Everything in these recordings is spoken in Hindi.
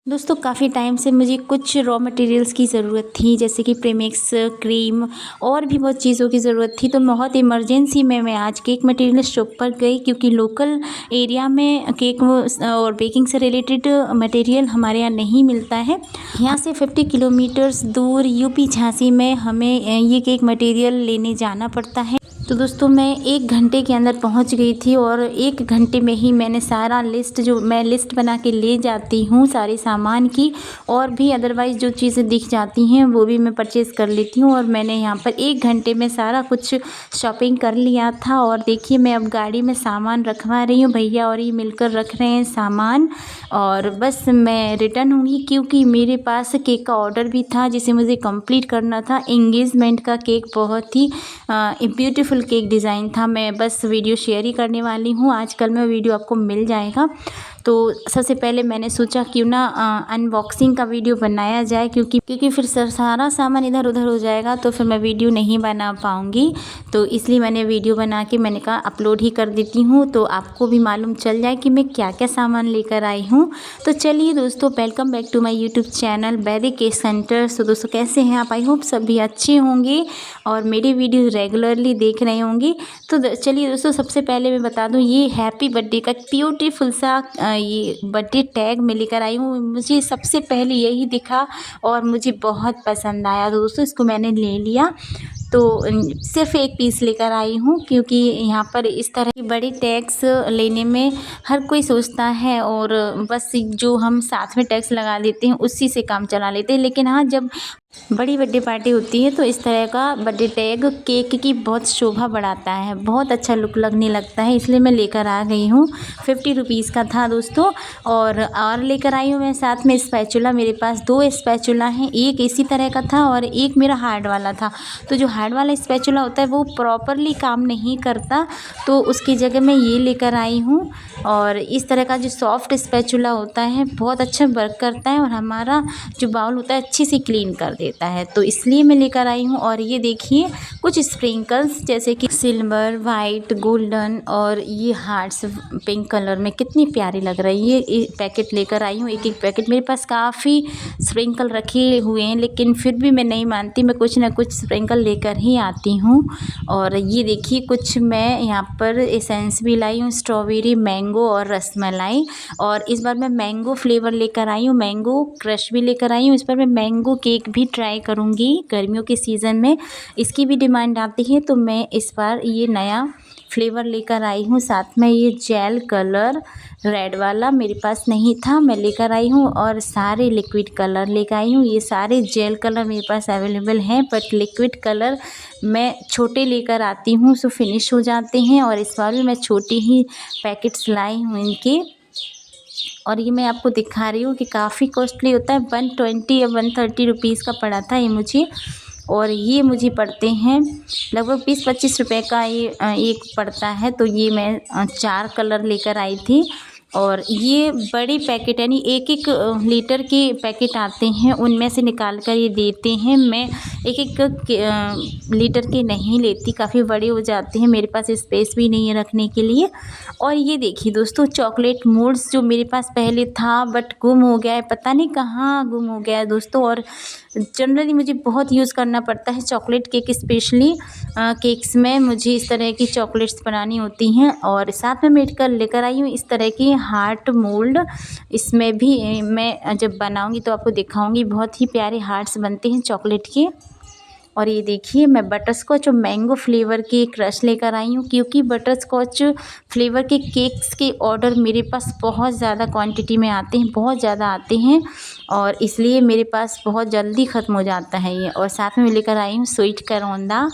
दोस्तों काफ़ी टाइम से मुझे कुछ रॉ मटेरियल्स की ज़रूरत थी, जैसे कि प्रीमिक्स, क्रीम और भी बहुत चीज़ों की ज़रूरत थी। तो बहुत इमरजेंसी में मैं आज केक मटेरियल शॉप पर गई, क्योंकि लोकल एरिया में केक और बेकिंग से रिलेटेड मटेरियल हमारे यहाँ नहीं मिलता है। यहाँ से 50 किलोमीटर्स दूर यूपी झांसी में हमें ये केक मटेरियल लेने जाना पड़ता है। तो दोस्तों मैं 1 घंटे के अंदर पहुंच गई थी और 1 घंटे में ही मैंने सारा लिस्ट बना के ले जाती हूँ सारे सामान की, और भी अदरवाइज़ जो चीज़ें दिख जाती हैं वो भी मैं परचेज़ कर लेती हूँ। और मैंने यहाँ पर 1 घंटे में सारा कुछ शॉपिंग कर लिया था। और देखिए मैं अब गाड़ी में सामान रखवा रही हूँ, भैया और ये मिलकर रख रहे हैं सामान, और बस मैं रिटर्न होंगी, क्योंकि मेरे पास केक का ऑर्डर भी था जिसे मुझे कंप्लीट करना था। एंगेजमेंट का केक, बहुत ही ब्यूटीफुल केक डिज़ाइन था। मैं बस वीडियो शेयर ही करने वाली हूँ, आजकल में वीडियो आपको मिल जाएगा। तो सबसे पहले मैंने सोचा क्यों ना अनबॉक्सिंग का वीडियो बनाया जाए, क्योंकि फिर सारा सामान इधर उधर हो जाएगा तो फिर मैं वीडियो नहीं बना पाऊँगी। तो इसलिए मैंने वीडियो बना के मैंने कहा अपलोड ही कर देती हूँ, तो आपको भी मालूम चल जाए कि मैं क्या क्या सामान लेकर आई हूँ। तो चलिए दोस्तों, welcome back to my YouTube channel Vaidik cake centre. तो दोस्तों कैसे हैं आप? आई होप सभी अच्छे होंगे और मेरी वीडियो रेगुलरली देख रहे होंगे। तो चलिए दोस्तों, सबसे पहले मैं बता दूं, ये हैप्पी बर्थडे का ब्यूटीफुल सा ये बर्थडे टैग मैं लेकर आई हूँ। मुझे सबसे पहले यही दिखा और मुझे बहुत पसंद आया, तो दोस्तों इसको मैंने ले लिया। तो सिर्फ 1 पीस लेकर आई हूँ, क्योंकि यहाँ पर इस तरह के बड़े टैग्स लेने में हर कोई सोचता है और बस जो हम साथ में टैग्स लगा देते हैं उसी से काम चला लेते हैं। लेकिन हाँ, जब बड़ी बर्थडे पार्टी होती है तो इस तरह का बर्थडे टैग केक की बहुत शोभा बढ़ाता है, बहुत अच्छा लुक लगने लगता है, इसलिए मैं लेकर आ गई हूँ। 50 रुपीज़ का था दोस्तों। और लेकर आई हूँ मैं साथ में स्पैचुला। मेरे पास 2 स्पैचुला हैं, एक इसी तरह का था और एक मेरा हार्ड वाला था। तो जो हार्ड वाला स्पैचुला होता है वो प्रॉपरली काम नहीं करता, तो उसकी जगह मैं ये लेकर आई हूँ। और इस तरह का जो सॉफ्ट स्पैचुला होता है बहुत अच्छा वर्क करता है और हमारा जो बाउल होता है अच्छे से क्लीन कर देता है, तो इसलिए मैं लेकर आई हूँ। और ये देखिए कुछ स्प्रिंकल्स, जैसे कि सिल्वर, वाइट, गोल्डन और ये हार्ट्स पिंक कलर में, कितनी प्यारी लग रही है। ये पैकेट लेकर आई हूँ, एक पैकेट। मेरे पास काफ़ी स्प्रिंकल रखे हुए हैं, लेकिन फिर भी मैं नहीं मानती, मैं कुछ ना कुछ स्प्रिंकल लेकर ही आती हूँ। और ये देखिए कुछ मैं यहाँ पर एसेंस भी लाई हूँ, स्ट्रॉबेरी, मैंगो और रसमलाई। और इस बार मैं मैंगो फ्लेवर लेकर आई हूँ, मैंगो क्रश भी लेकर आई हूँ। इस बार मैं मैंगो केक भी ट्राई करूँगी, गर्मियों के सीज़न में इसकी भी डिमांड आती है, तो मैं इस बार ये नया फ्लेवर लेकर आई हूँ। साथ में ये जेल कलर रेड वाला मेरे पास नहीं था, मैं लेकर आई हूँ। और सारे लिक्विड कलर लेकर आई हूँ। ये सारे जेल कलर मेरे पास अवेलेबल हैं, बट लिक्विड कलर मैं छोटे लेकर आती हूँ सो फिनिश हो जाते हैं, और इस बार भी मैं छोटी ही पैकेट्स लाई हूँ इनके। और ये मैं आपको दिखा रही हूँ कि काफ़ी कॉस्टली होता है, 120 या 130 रुपीज़ का पड़ा था ये मुझे। और ये मुझे पड़ते हैं लगभग 20-25 रुपए का, ये एक पड़ता है। तो ये मैं 4 कलर लेकर आई थी। और ये बड़ी पैकेट, यानी 1-1 लीटर के पैकेट आते हैं, उनमें से निकाल कर ये देते हैं। मैं 1-1 लीटर के नहीं लेती, काफ़ी बड़े हो जाते हैं, मेरे पास स्पेस भी नहीं है रखने के लिए। और ये देखिए दोस्तों, चॉकलेट मोल्ड्स जो मेरे पास पहले था बट गुम हो गया है, पता नहीं कहाँ गुम हो गया है दोस्तों। और जनरली मुझे बहुत यूज़ करना पड़ता है चॉकलेट केक, स्पेशली केक्स में मुझे इस तरह की चॉकलेट्स बनानी होती हैं। और साथ में मैं लेकर आई हूँ इस तरह की हार्ट मोल्ड, इसमें भी मैं जब बनाऊँगी तो आपको दिखाऊँगी, बहुत ही प्यारे हार्ट्स बनते हैं चॉकलेट के। और ये देखिए मैं बटरस्कॉच और मैंगो फ्लेवर की क्रश लेकर आई हूँ, क्योंकि बटरस्कॉच फ्लेवर के केक्स के ऑर्डर मेरे पास बहुत ज़्यादा क्वांटिटी में आते हैं, बहुत ज़्यादा आते हैं, और इसलिए मेरे पास बहुत जल्दी ख़त्म हो जाता है ये। और साथ में लेकर आई हूँ स्वीट करोंदा,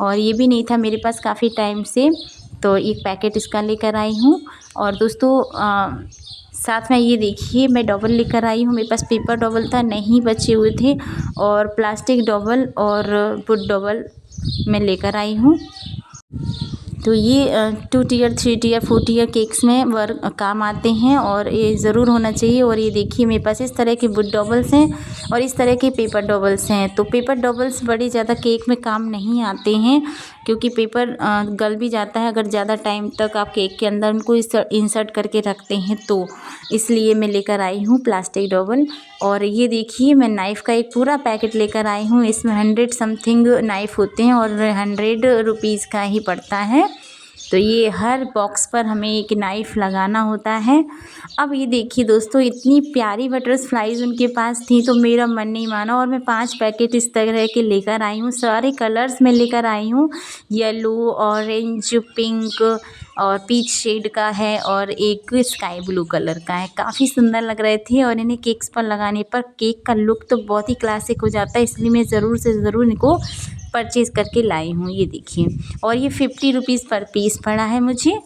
और ये भी नहीं था मेरे पास काफ़ी टाइम से, तो एक पैकेट इसका लेकर आई हूँ। और दोस्तों साथ में ये देखिए मैं डबल लेकर आई हूँ, मेरे पास पेपर डबल था, नहीं बचे हुए थे, और प्लास्टिक डबल और वुड डबल मैं लेकर आई हूँ। तो ये 2 टियर, 3 टियर, 4 टियर केक्स में काम आते हैं, और ये ज़रूर होना चाहिए। और ये देखिए मेरे पास इस तरह के वुड डबल्स हैं और इस तरह के पेपर डबल्स हैं। तो पेपर डबल्स बड़ी ज़्यादा केक में काम नहीं आते हैं, क्योंकि पेपर गल भी जाता है अगर ज़्यादा टाइम तक आप केक के अंदर उनको इंसर्ट करके रखते हैं तो। इसलिए मैं लेकर आई हूँ प्लास्टिक ओवन। और ये देखिए मैं नाइफ़ का एक पूरा पैकेट लेकर आई हूँ। इसमें 100 समथिंग नाइफ़ होते हैं और 100 रुपीज़ का ही पड़ता है। तो ये हर बॉक्स पर हमें एक नाइफ़ लगाना होता है। अब ये देखिए दोस्तों, इतनी प्यारी बटरफ्लाइज़ उनके पास थी तो मेरा मन नहीं माना और मैं 5 पैकेट इस तरह के लेकर आई हूँ। सारे कलर्स में लेकर आई हूँ, येलो, ऑरेंज, पिंक और पीच शेड का है और एक स्काई ब्लू कलर का है। काफ़ी सुंदर लग रहे थे और इन्हें केक्स पर लगाने पर केक का लुक तो बहुत ही क्लासिक हो जाता है, इसलिए मैं ज़रूर से ज़रूर इनको परचेज़ करके लाई हूँ। ये देखिए, और ये 50 रुपीज़ पर पीस पड़ा है मुझे।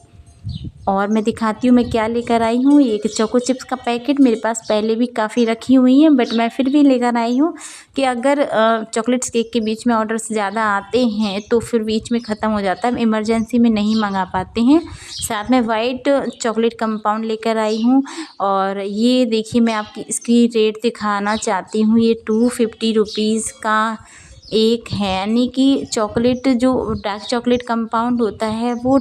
और मैं दिखाती हूँ मैं क्या लेकर आई हूँ। एक चोको चिप्स का पैकेट मेरे पास पहले भी काफ़ी रखी हुई हैं, बट मैं फिर भी लेकर आई हूँ कि अगर चॉकलेट्स केक के बीच में ऑर्डर्स ज़्यादा आते हैं तो फिर बीच में ख़त्म हो जाता है, इमरजेंसी में नहीं मंगा पाते हैं। साथ में वाइट चॉकलेट कंपाउंड लेकर आई हूँ। और ये देखिए मैं आपकी इसकी रेट दिखाना चाहती हूँ। ये 250 रुपीज़ का एक है, यानी कि चॉकलेट जो डार्क चॉकलेट कंपाउंड होता है वो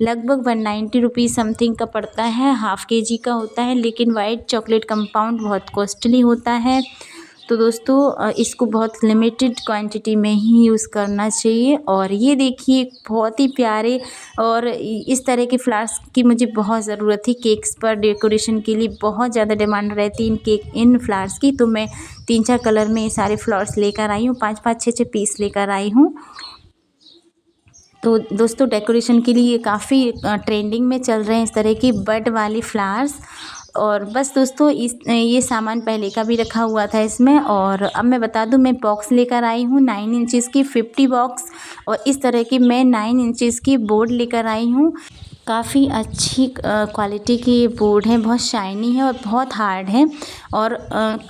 लगभग 190 रुपीज़ समथिंग का पड़ता है, हाफ़ केजी का होता है। लेकिन वाइट चॉकलेट कंपाउंड बहुत कॉस्टली होता है। तो दोस्तों इसको बहुत लिमिटेड क्वांटिटी में ही यूज़ करना चाहिए। और ये देखिए बहुत ही प्यारे और इस तरह के फ्लावर्स की मुझे बहुत ज़रूरत थी केक्स पर डेकोरेशन के लिए, बहुत ज़्यादा डिमांड रहती इन फ्लावर्स की। तो मैं 3-4 कलर में ये सारे फ्लावर्स लेकर आई हूँ, 5-5 6-6 पीस लेकर आई हूँ। तो दोस्तों डेकोरेशन के लिए काफ़ी ट्रेंडिंग में चल रहे हैं इस तरह की बड वाली फ्लावर्स। और बस दोस्तों ये सामान पहले का भी रखा हुआ था इसमें। और अब मैं बता दूं मैं बॉक्स लेकर आई हूँ 9 इंचज़ की 50 बॉक्स, और इस तरह की मैं 9 इंचज़ की बोर्ड लेकर आई हूँ। काफ़ी अच्छी क्वालिटी की ये बोर्ड है, बहुत शाइनी है और बहुत हार्ड है। और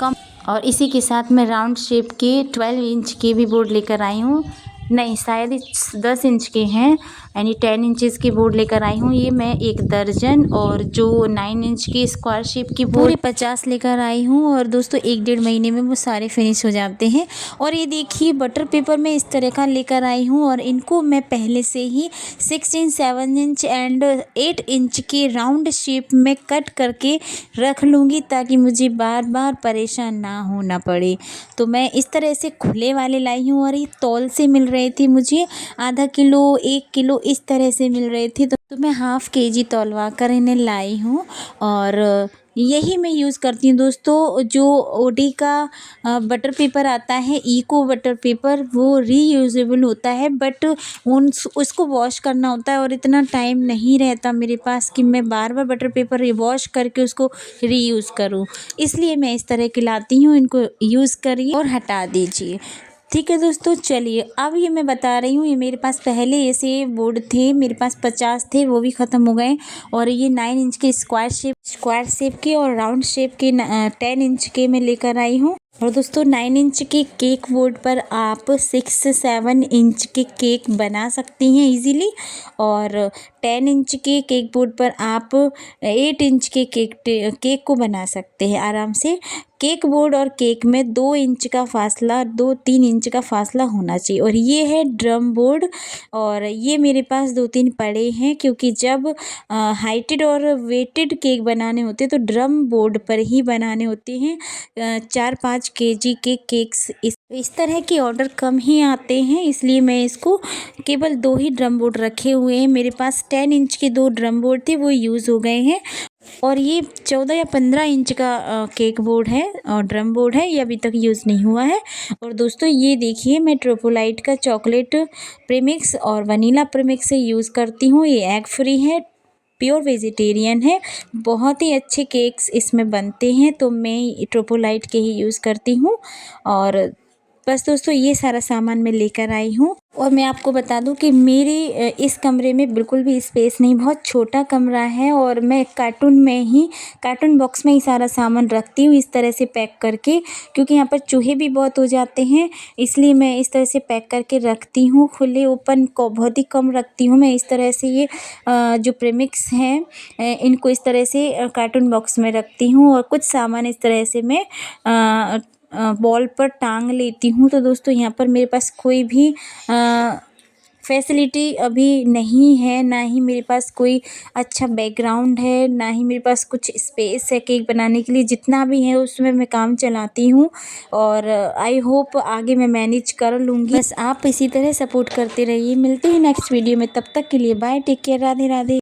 कम और इसी के साथ मैं राउंड शेप के 12 इंच के भी बोर्ड लेकर आई हूँ। नहीं, शायद 10 इंच के हैं, यानी 10 इंचज़ की बोर्ड लेकर आई हूँ। ये मैं 1 दर्जन और जो 9 इंच की स्क्वायर शेप की पूरे 50 लेकर आई हूँ। और दोस्तों 1-1.5 महीने में वो सारे फिनिश हो जाते हैं। और ये देखिए बटर पेपर मैं इस तरह का लेकर आई हूँ और इनको मैं पहले से ही 6 इंच, 7 इंच एंड 8 इंच के राउंड शेप में कट करके रख लूँगी ताकि मुझे बार बार परेशान ना होना पड़े। तो मैं इस तरह से खुले वाले लाई हूँ और ये तौल से मिल रहे थे मुझे, आधा किलो 1 किलो इस तरह से मिल रहे थे। तो मैं हाफ़ केजी तौलवा कर इन्हें लाई हूँ। और यही मैं यूज़ करती हूँ दोस्तों। जो ओडी का बटर पेपर आता है, इको बटर पेपर, वो रीयूजेबल होता है, बट उसको वॉश करना होता है और इतना टाइम नहीं रहता मेरे पास कि मैं बार बार बटर पेपर वॉश करके उसको रीयूज़ करूँ। इसलिए मैं इस तरह के लाती हूँ, इनको यूज़ करिए और हटा दीजिए। ठीक है दोस्तों, चलिए अब ये मैं बता रही हूँ, ये मेरे पास पहले ऐसे बोर्ड थे, मेरे पास 50 थे, वो भी ख़त्म हो गए। और ये 9 इंच के स्क्वायर शेप के और राउंड शेप के 10 इंच के मैं लेकर आई हूँ। और दोस्तों 9 इंच के केक बोर्ड पर आप 6-7 इंच के केक बना सकती हैं इजीली। और 10 इंच के केक बोर्ड पर आप 8 इंच के केक को बना सकते हैं आराम से। केक बोर्ड और केक में 2 इंच का फासला, 2-3 इंच का फासला होना चाहिए। और ये है ड्रम बोर्ड, और ये मेरे पास 2-3 पड़े हैं क्योंकि जब हाइटेड और वेटेड केक बनाने होते हैं तो ड्रम बोर्ड पर ही बनाने होते हैं। 4-5 केजी के केक्स इस तरह के ऑर्डर कम ही आते हैं, इसलिए मैं इसको केवल 2 ही ड्रम बोर्ड रखे हुए हैं। मेरे पास 10 इंच के 2 ड्रम बोर्ड थे, वो यूज़ हो गए हैं। और ये 14 या 15 इंच का केक बोर्ड है और ड्रम बोर्ड है, ये अभी तक यूज़ नहीं हुआ है। और दोस्तों ये देखिए मैं ट्रोपोलाइट का चॉकलेट प्रीमिक्स और वनीला प्रीमिक्स से यूज़ करती हूँ। ये एग फ्री है, प्योर वेजिटेरियन है, बहुत ही अच्छे केक्स इसमें बनते हैं, तो मैं ट्रोपोलाइट के ही यूज़ करती हूँ। और बस दोस्तों ये सारा सामान मैं लेकर आई हूँ। और मैं आपको बता दूं कि मेरे इस कमरे में बिल्कुल भी स्पेस नहीं, बहुत छोटा कमरा है और मैं कार्टून बॉक्स में ही सारा सामान रखती हूँ इस तरह से पैक करके, क्योंकि यहाँ पर चूहे भी बहुत हो जाते हैं, इसलिए मैं इस तरह से पैक करके रखती हूँ। खुले ओपन को बहुत ही कम रखती हूँ मैं इस तरह से। ये जो प्रीमिक्स हैं इनको इस तरह से कार्टून बॉक्स में रखती हूँ और कुछ सामान इस तरह से मैं वॉल पर टांग लेती हूँ। तो दोस्तों यहाँ पर मेरे पास कोई भी फैसिलिटी अभी नहीं है, ना ही मेरे पास कोई अच्छा बैकग्राउंड है, ना ही मेरे पास कुछ स्पेस है केक बनाने के लिए। जितना भी है उसमें मैं काम चलाती हूँ और आई होप आगे मैं मैनेज कर लूँगी। बस आप इसी तरह सपोर्ट करते रहिए। मिलते हैं नेक्स्ट वीडियो में, तब तक के लिए bye, take care, Radhe Radhe.